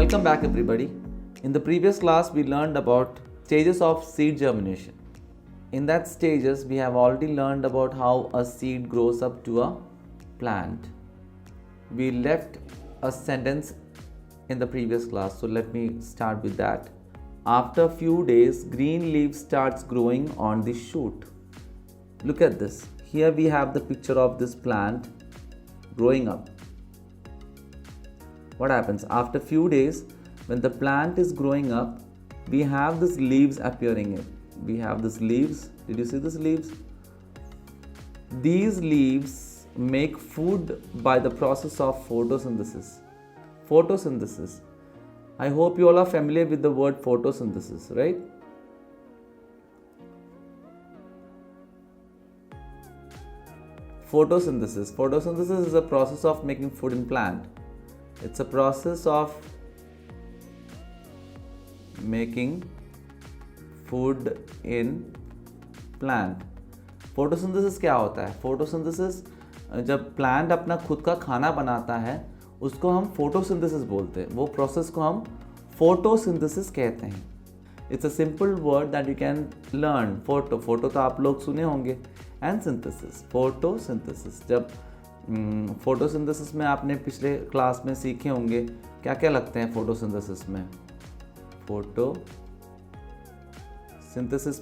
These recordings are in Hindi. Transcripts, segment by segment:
Welcome back everybody. In the previous class we learned about stages of seed germination. In that stages we have already learned about how a seed grows up to a plant. We left a sentence in the previous class, so let me start with that. After a few days, green leaf starts growing on the shoot. Look at this. Here we have the picture of this plant growing up. What happens after few days when the plant is growing up? We have these leaves appearing in. We have these leaves. Did you see these leaves? These leaves make food by the process of photosynthesis. Photosynthesis. I hope you all are familiar with the word photosynthesis, right? Photosynthesis. Photosynthesis is a process of making food in plant. It's a process of making food in plant. Photosynthesis क्या होता है? फोटोसिंथेसिस जब प्लांट अपना खुद का खाना बनाता है उसको हम फोटोसिंथेसिस बोलते हैं. वो प्रोसेस को हम फोटोसिंथेसिस कहते हैं. It's a simple word that you can learn. Photo तो आप लोग सुने होंगे एंड सिंथेसिस. फोटोसिंथेसिस. जब फोटोसिंथेसिस में आपने पिछले क्लास में सीखे होंगे क्या क्या लगते हैं फोटोसिंथेसिस में. फोटोसिंथेसिस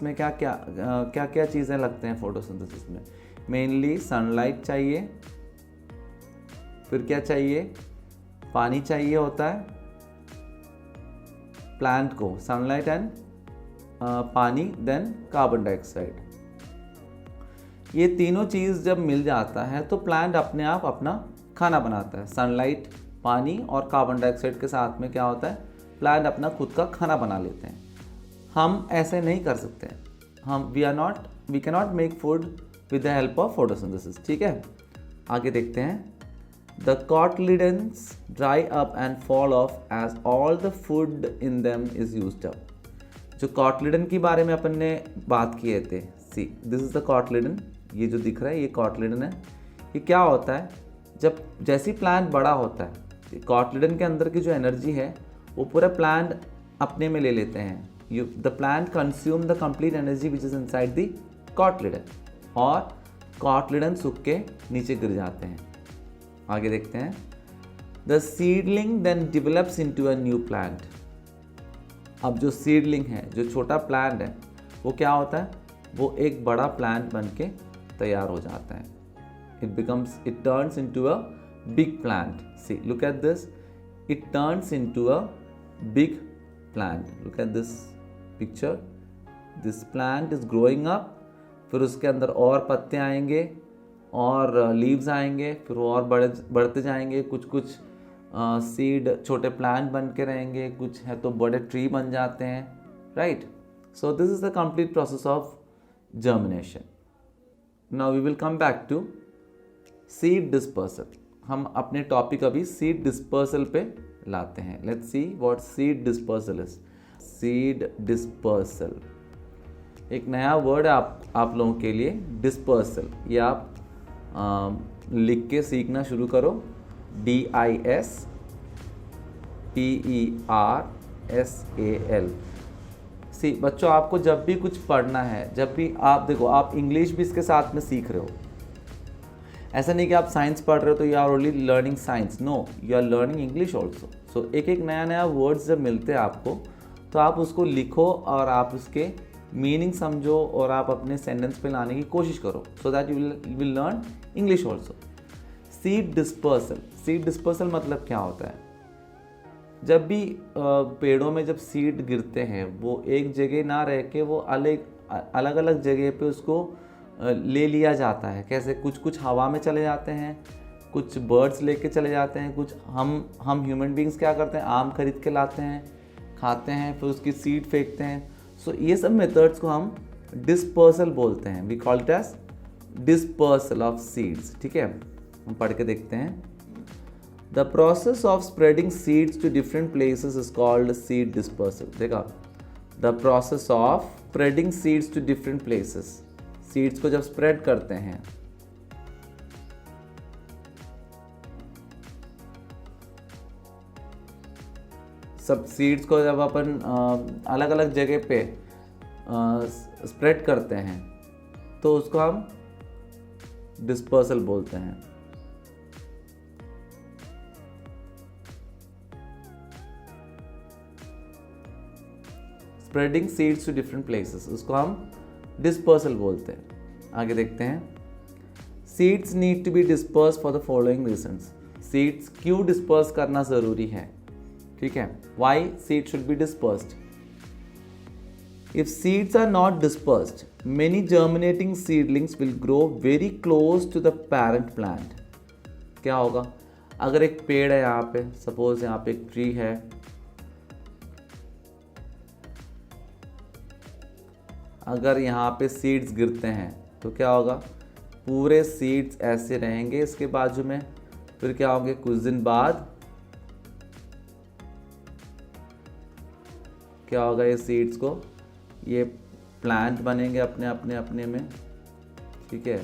में क्या क्या चीज़ें लगते हैं फोटोसिंथेसिस में. मेनली सनलाइट चाहिए, फिर क्या चाहिए, पानी चाहिए होता है प्लांट को. सनलाइट एंड पानी, देन कार्बन डाइऑक्साइड. ये तीनों चीज़ जब मिल जाता है तो प्लांट अपने आप अपना खाना बनाता है. सनलाइट, पानी और कार्बन डाइऑक्साइड के साथ में क्या होता है, प्लांट अपना खुद का खाना बना लेते हैं. हम ऐसे नहीं कर सकते. We can not make food with the help of photosynthesis. ठीक है, आगे देखते हैं. The cotyledons dry up and fall off as all the food in them is used up. जो कॉटलिडन के बारे में अपन ने बात किए थे. See, this is the cotyledon. ये जो दिख रहा है ये कॉटलिडन है. ये क्या होता है, जब जैसी प्लांट बड़ा होता है कॉटलिडन के अंदर की जो एनर्जी है वो पूरा प्लांट अपने में ले लेते हैं. The plant consume the complete energy which is inside the cotyledon, और कॉटलिडन सूख के नीचे गिर जाते हैं. आगे देखते हैं. The seedling then develops into a new plant. अब जो सीडलिंग है, जो छोटा प्लांट है, वो क्या होता है, वो एक बड़ा प्लांट बन के तैयार हो जाता है. It turns into a big plant. See, look at this. It turns into a big plant. Look at this picture. This plant is growing up. फिर उसके अंदर और पत्ते आएंगे और लीव्स आएंगे, फिर वो और बढ़ते जाएंगे. कुछ सीड छोटे प्लांट बन के रहेंगे, कुछ है तो बड़े ट्री बन जाते हैं. Right. So this is the complete process of germination. Now we will come back to seed dispersal. हम अपने टॉपिक अभी seed dispersal पे लाते हैं. Let's see what seed dispersal is. Seed dispersal एक नया वर्ड है आप लोगों के लिए. dispersal ये आप लिख के सीखना शुरू करो. DISPERSAL. सी बच्चों, आपको जब भी कुछ पढ़ना है, जब भी आप देखो, आप इंग्लिश भी इसके साथ में सीख रहे हो. ऐसा नहीं कि आप साइंस पढ़ रहे हो तो you are only learning science. No, you are learning English also. So एक नया वर्ड्स जब मिलते हैं आपको तो आप उसको लिखो और आप उसके मीनिंग समझो और आप अपने सेंटेंस पे लाने की कोशिश करो, so that you will learn English also. Seed dispersal. Seed dispersal मतलब क्या होता है, जब भी पेड़ों में जब सीड गिरते हैं वो एक जगह ना रह के वो अलग अलग जगह पे उसको ले लिया जाता है. कैसे, कुछ हवा में चले जाते हैं, कुछ बर्ड्स लेके चले जाते हैं, कुछ हम ह्यूमन बींग्स क्या करते हैं, आम खरीद के लाते हैं, खाते हैं, फिर उसकी सीड फेंकते हैं. सो ये सब मेथड्स को हम डिस्पर्सल बोलते हैं. We call it as dispersal of seeds. ठीक है, हम पढ़ के देखते हैं. The process of spreading seeds to different places is called seed dispersal. देखा, the process of spreading seeds to different places. Seeds को जब spread करते हैं सब सीड्स को जब अपन अलग अलग जगह पे स्प्रेड करते हैं तो उसको हम डिस्पर्सल बोलते हैं। Spreading seeds to different places, उसको हम डिस्पर्सल बोलते हैं। आगे देखते हैं, seeds need to be disperse for the following reasons. Seeds क्यों डिस्पर्स करना ज़रूरी है, ठीक है, why seed should be dispersed. If seeds are not dispersed, many germinating seedlings will grow very close to the parent plant. क्या होगा, अगर एक पेड़ है यहाँ पे, सपोज यहाँ पे एक ट्री है, अगर यहाँ पे सीड्स गिरते हैं तो क्या होगा, पूरे सीड्स ऐसे रहेंगे इसके बाजू में, फिर क्या होंगे, कुछ दिन बाद क्या होगा, ये सीड्स को ये प्लांट बनेंगे अपने अपने अपने में, ठीक है,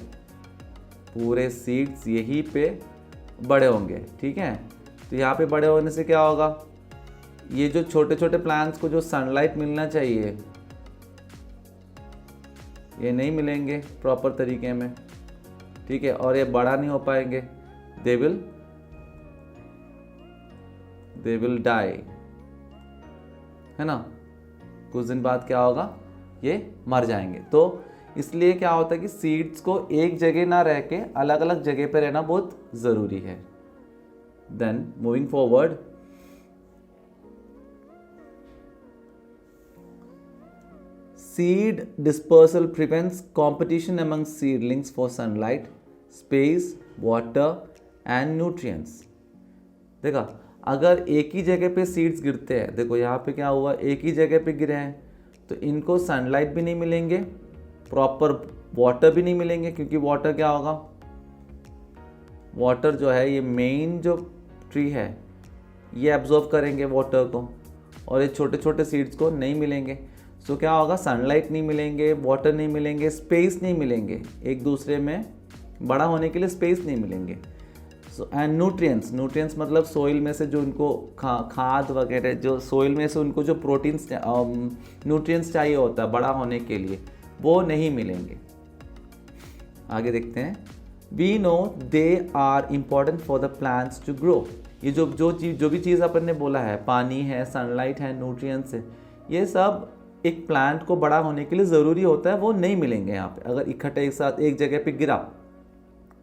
पूरे सीड्स यहीं पे बड़े होंगे, ठीक है। तो यहाँ पे बड़े होने से क्या होगा, ये जो छोटे छोटे प्लांट्स को जो सनलाइट मिलना चाहिए ये नहीं मिलेंगे प्रॉपर तरीके में, ठीक है, और ये बड़ा नहीं हो पाएंगे, दे विल डाई, है ना, कुछ दिन बाद क्या होगा, ये मर जाएंगे। तो इसलिए क्या होता है कि सीड्स को एक जगह ना रह के अलग अलग जगह पे रहना बहुत ज़रूरी है। Then moving forward, seed dispersal prevents competition among seedlings for sunlight, space, water and nutrients। देखा, अगर एक ही जगह पे सीड्स गिरते हैं, देखो यहाँ पे क्या हुआ, एक ही जगह पे गिरे हैं, तो इनको सनलाइट भी नहीं मिलेंगे, प्रॉपर वाटर भी नहीं मिलेंगे, क्योंकि वाटर क्या होगा, वाटर जो है ये मेन जो ट्री है ये एब्जॉर्ब करेंगे वाटर को, और ये छोटे छोटे सीड्स को नहीं मिलेंगे। सो क्या होगा, सनलाइट नहीं मिलेंगे, वाटर नहीं मिलेंगे, स्पेस नहीं मिलेंगे, एक दूसरे में बड़ा होने के लिए स्पेस नहीं मिलेंगे। सो एंड न्यूट्रिएंट्स, न्यूट्रिएंट्स मतलब सोइल में से जो उनको खाद वगैरह, जो सोइल में से उनको जो प्रोटीन्स न्यूट्रिएंट्स चाहिए होता है बड़ा होने के लिए, वो नहीं मिलेंगे। आगे देखते हैं, we know they are important for the plants to grow. ये जो भी चीज़ अपन ने बोला है, पानी है, सनलाइट है, न्यूट्रिएंट्स है, ये सब एक प्लांट को बड़ा होने के लिए ज़रूरी होता है, वो नहीं मिलेंगे यहाँ पे। अगर इकट्ठे एक साथ एक जगह पे गिरा,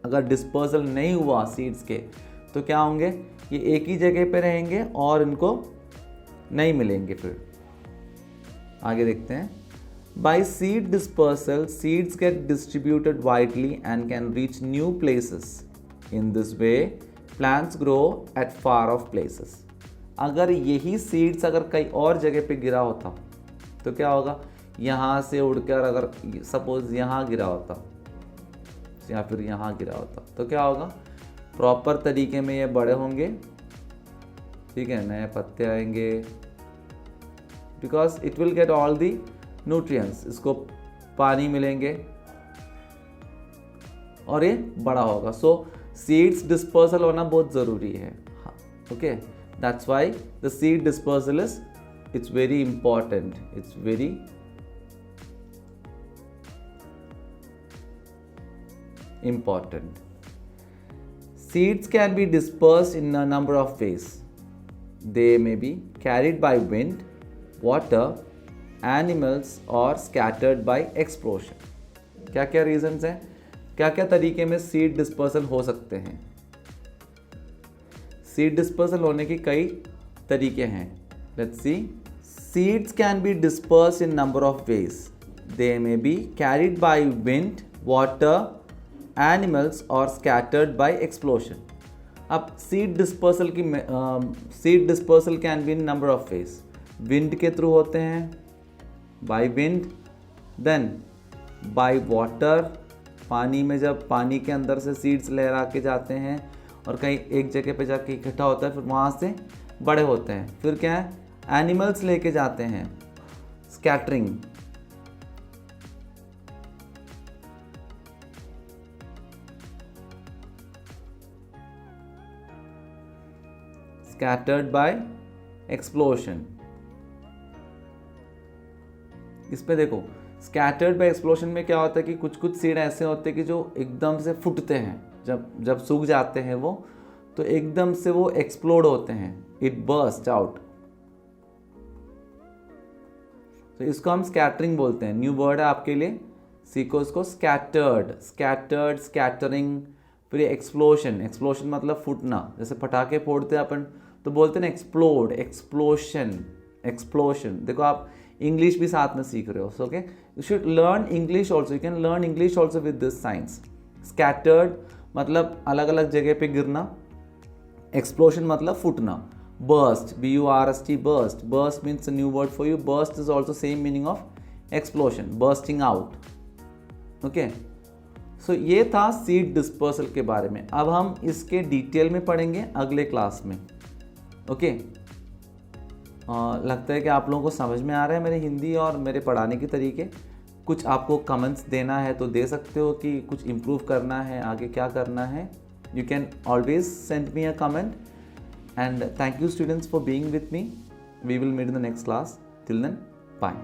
अगर डिस्पर्सल नहीं हुआ सीड्स के, तो क्या होंगे, ये एक ही जगह पे रहेंगे और इनको नहीं मिलेंगे। फिर आगे देखते हैं, by seed dispersal seeds get distributed widely and can reach new places. In this way plants grow at far off places. अगर यही सीड्स अगर कहीं और जगह पे गिरा होता तो क्या होगा, यहाँ से उड़कर अगर सपोज यहाँ गिरा होता या फिर यहाँ गिरा होता, तो क्या होगा, प्रॉपर तरीके में ये बड़े होंगे, ठीक है, नए पत्ते आएंगे, because it will get all the nutrients, इसको पानी मिलेंगे और ये बड़ा होगा। सो सीड्स डिस्पर्सल होना बहुत ज़रूरी है, okay, that's why the seed dispersal is it's very important, it's very important. Seeds can be dispersed in a number of ways. They may be carried by wind, water, animals or scattered by explosion. क्या क्या रीजंस हैं, क्या क्या तरीके में सीड डिस्पर्सल हो सकते हैं। सीड डिस्पर्सल होने के कई तरीके हैं। Let's see. Seeds can be dispersed in number of ways. They may be carried by wind, water, animals or scattered by explosion. अब seed dispersal can be in number of ways. Wind के थ्रू होते हैं, by wind, then by water, पानी में जब पानी के अंदर से सीड्स लहरा के जाते हैं और कहीं एक जगह पे जाके इकट्ठा होता है, फिर वहाँ से बड़े होते हैं। फिर क्या है, एनिमल्स लेके जाते हैं, स्कैटरिंग, scattered by एक्सप्लोशन। इस पे देखो, स्कैटर्ड बाय एक्सप्लोशन में क्या होता है कि कुछ कुछ सीड ऐसे होते हैं कि जो एकदम से फूटते हैं, जब सूख जाते हैं वो, तो एकदम से वो एक्सप्लोड होते हैं, इट बर्स्ट आउट। तो इसको हम स्कैटरिंग बोलते हैं। न्यू वर्ड है आपके लिए, सीखो इसको। Scattered, scattered, scattering. फिर एक्सप्लोशन, एक्सप्लोशन मतलब फूटना, जैसे पटाखे फोड़ते हैं अपन तो बोलते हैं ना एक्सप्लोड, एक्सप्लोशन, एक्सप्लोशन। देखो आप इंग्लिश भी साथ में सीख रहे हो, okay. You should learn English also, you can learn English also with this science. Scattered मतलब अलग अलग जगह पे गिरना, एक्सप्लोशन मतलब फूटना। burst, burst, burst, burst means a new word for you. Burst is also same meaning of explosion, bursting out. Okay, so ये था seed dispersal के बारे में। अब हम इसके डिटेल में पढ़ेंगे अगले क्लास में। ओके, लगता है कि आप लोगों को समझ में आ रहा है मेरे हिंदी और मेरे पढ़ाने के तरीके। कुछ आपको कमेंट्स देना है तो दे सकते हो कि कुछ इम्प्रूव करना है, आगे क्या करना है। You can always send me a comment. And thank you students for being with me. We will meet in the next class. Till then, bye.